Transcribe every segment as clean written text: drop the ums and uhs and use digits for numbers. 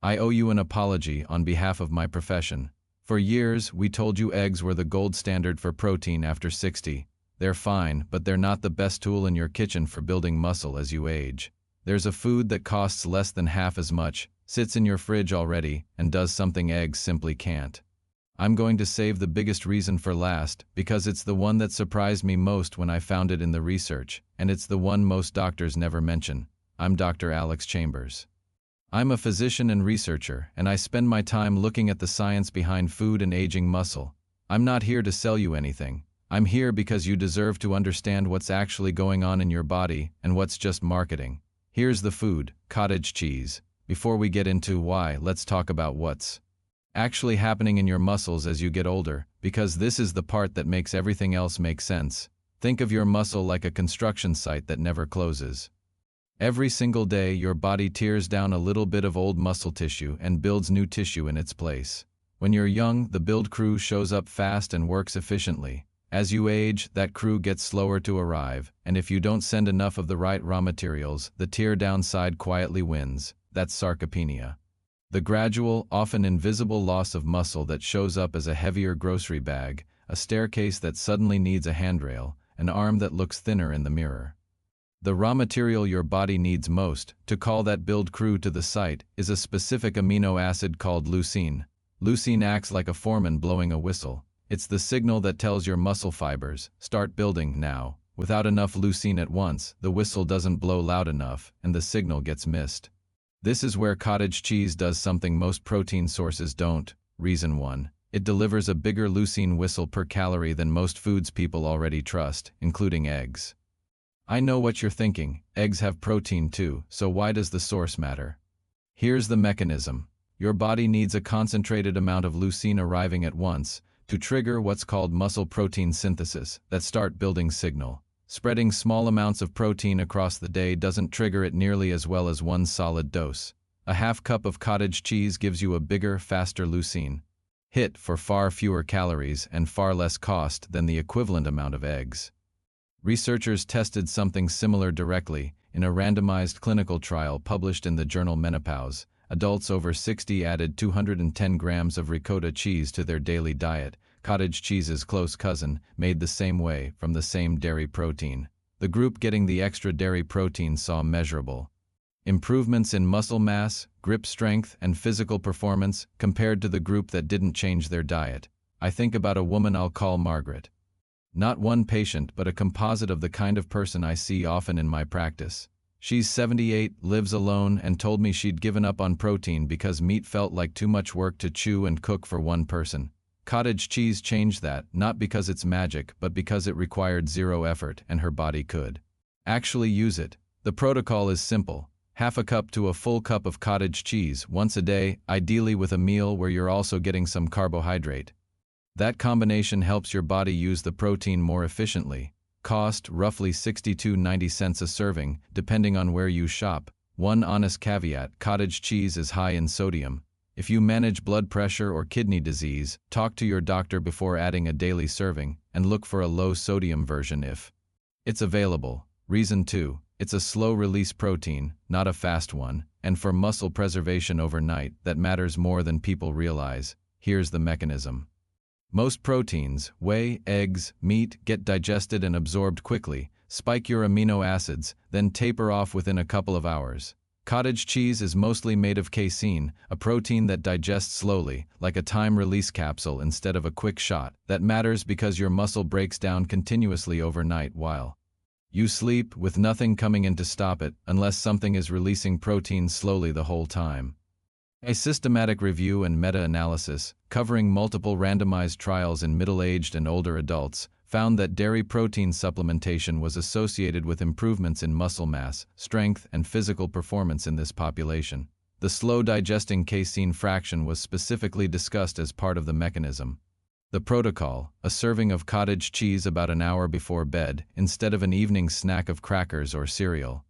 I owe you an apology on behalf of my profession. For years, we told you eggs were the gold standard for protein after 60. They're fine, but they're not the best tool in your kitchen for building muscle as you age. There's a food that costs less than half as much, sits in your fridge already, and does something eggs simply can't. I'm going to save the biggest reason for last, because it's the one that surprised me most when I found it in the research, and it's the one most doctors never mention. I'm Dr. Alex Chambers. I'm a physician and researcher, and I spend my time looking at the science behind food and aging muscle. I'm not here to sell you anything. I'm here because you deserve to understand what's actually going on in your body and what's just marketing. Here's the food, cottage cheese. Before we get into why, let's talk about what's actually happening in your muscles as you get older, because this is the part that makes everything else make sense. Think of your muscle like a construction site that never closes. Every single day, your body tears down a little bit of old muscle tissue and builds new tissue in its place. When you're young, the build crew shows up fast and works efficiently. As you age, that crew gets slower to arrive, and if you don't send enough of the right raw materials, the tear-down side quietly wins. That's sarcopenia. The gradual, often invisible loss of muscle that shows up as a heavier grocery bag, a staircase that suddenly needs a handrail, an arm that looks thinner in the mirror. The raw material your body needs most, to call that build crew to the site, is a specific amino acid called leucine. Leucine acts like a foreman blowing a whistle. It's the signal that tells your muscle fibers, start building now. Without enough leucine at once, the whistle doesn't blow loud enough, and the signal gets missed. This is where cottage cheese does something most protein sources don't. Reason 1. It delivers a bigger leucine whistle per calorie than most foods people already trust, including eggs. I know what you're thinking, eggs have protein too, so why does the source matter? Here's the mechanism. Your body needs a concentrated amount of leucine arriving at once to trigger what's called muscle protein synthesis, that start building signal. Spreading small amounts of protein across the day doesn't trigger it nearly as well as one solid dose. A half cup of cottage cheese gives you a bigger, faster leucine hit for far fewer calories and far less cost than the equivalent amount of eggs. Researchers tested something similar directly in a randomized clinical trial published in the journal Menopause. Adults over 60 added 210 grams of ricotta cheese to their daily diet. Cottage cheese's close cousin, made the same way from the same dairy protein. The group getting the extra dairy protein saw measurable improvements in muscle mass, grip strength, and physical performance compared to the group that didn't change their diet. I think about a woman I'll call Margaret. Not one patient, but a composite of the kind of person I see often in my practice. She's 78, lives alone, and told me she'd given up on protein because meat felt like too much work to chew and cook for one person. Cottage cheese changed that, not because it's magic, but because it required zero effort and her body could actually use it. The protocol is simple. Half a cup to a full cup of cottage cheese once a day, ideally with a meal where you're also getting some carbohydrate. That combination helps your body use the protein more efficiently. Cost roughly 60 to 90 cents a serving, depending on where you shop. One honest caveat: cottage cheese is high in sodium. If you manage blood pressure or kidney disease, talk to your doctor before adding a daily serving, and look for a low-sodium version if it's available. Reason 2. It's a slow-release protein, not a fast one, and for muscle preservation overnight, that matters more than people realize. Here's the mechanism. Most proteins, whey, eggs, meat, get digested and absorbed quickly, spike your amino acids, then taper off within a couple of hours. Cottage cheese is mostly made of casein, a protein that digests slowly, like a time-release capsule instead of a quick shot. That matters because your muscle breaks down continuously overnight while you sleep, with nothing coming in to stop it, unless something is releasing protein slowly the whole time. A systematic review and meta-analysis, covering multiple randomized trials in middle-aged and older adults, found that dairy protein supplementation was associated with improvements in muscle mass, strength, and physical performance in this population. The slow-digesting casein fraction was specifically discussed as part of the mechanism. The protocol: a serving of cottage cheese about an hour before bed, instead of an evening snack of crackers or cereal.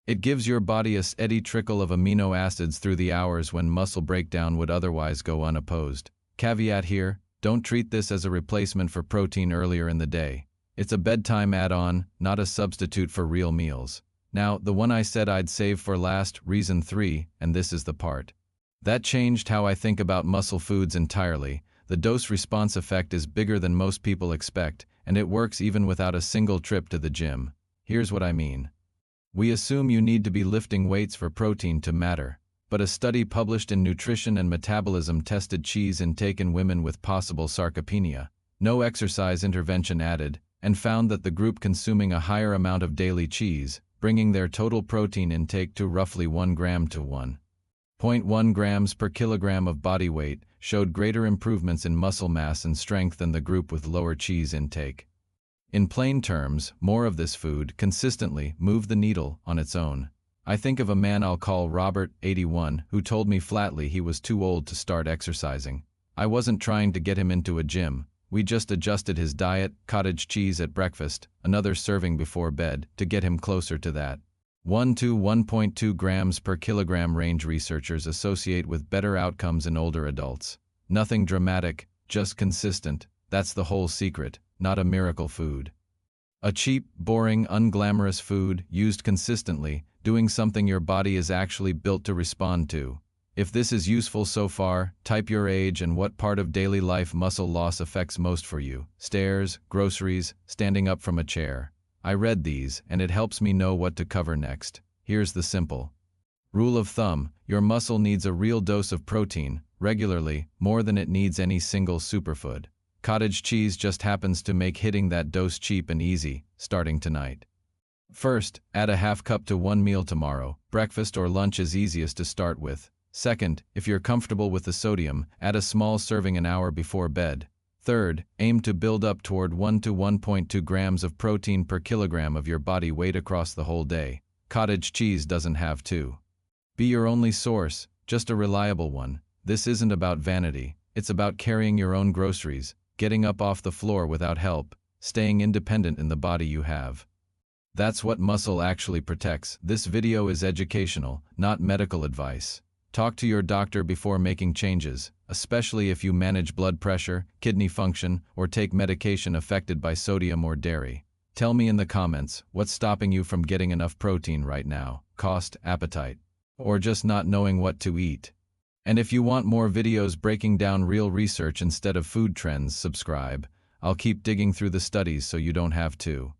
It gives your body a steady trickle of amino acids through the hours when muscle breakdown would otherwise go unopposed. Caveat here: don't treat this as a replacement for protein earlier in the day. It's a bedtime add-on, not a substitute for real meals. Now, the one I said I'd save for last, reason 3, and this is the part That changed how I think about muscle foods entirely. The dose-response effect is bigger than most people expect, and it works even without a single trip to the gym. Here's what I mean. We assume you need to be lifting weights for protein to matter, but a study published in Nutrition and Metabolism tested cheese intake in women with possible sarcopenia, no exercise intervention added, and found that the group consuming a higher amount of daily cheese, bringing their total protein intake to roughly 1 gram to 1.1 grams per kilogram of body weight, showed greater improvements in muscle mass and strength than the group with lower cheese intake. In plain terms, more of this food consistently moved the needle on its own. I think of a man I'll call Robert, 81, who told me flatly he was too old to start exercising. I wasn't trying to get him into a gym. We just adjusted his diet, cottage cheese at breakfast, another serving before bed, to get him closer to that 1 to 1.2 grams per kilogram range researchers associate with better outcomes in older adults. Nothing dramatic, just consistent. That's the whole secret, not a miracle food. A cheap, boring, unglamorous food, used consistently, doing something your body is actually built to respond to. If this is useful so far, type your age and what part of daily life muscle loss affects most for you. Stairs, groceries, standing up from a chair. I read these, and it helps me know what to cover next. Here's the simple rule of thumb: your muscle needs a real dose of protein, regularly, more than it needs any single superfood. Cottage cheese just happens to make hitting that dose cheap and easy, starting tonight. First, add a half cup to one meal tomorrow. Breakfast or lunch is easiest to start with. Second, if you're comfortable with the sodium, add a small serving an hour before bed. Third, aim to build up toward 1 to 1.2 grams of protein per kilogram of your body weight across the whole day. Cottage cheese doesn't have to be your only source, just a reliable one. This isn't about vanity. It's about carrying your own groceries, getting up off the floor without help, staying independent in the body you have. That's what muscle actually protects. This video is educational, not medical advice. Talk to your doctor before making changes, especially if you manage blood pressure, kidney function, or take medication affected by sodium or dairy. Tell me in the comments, what's stopping you from getting enough protein right now? Cost, appetite, or just not knowing what to eat? And if you want more videos breaking down real research instead of food trends, subscribe. I'll keep digging through the studies so you don't have to.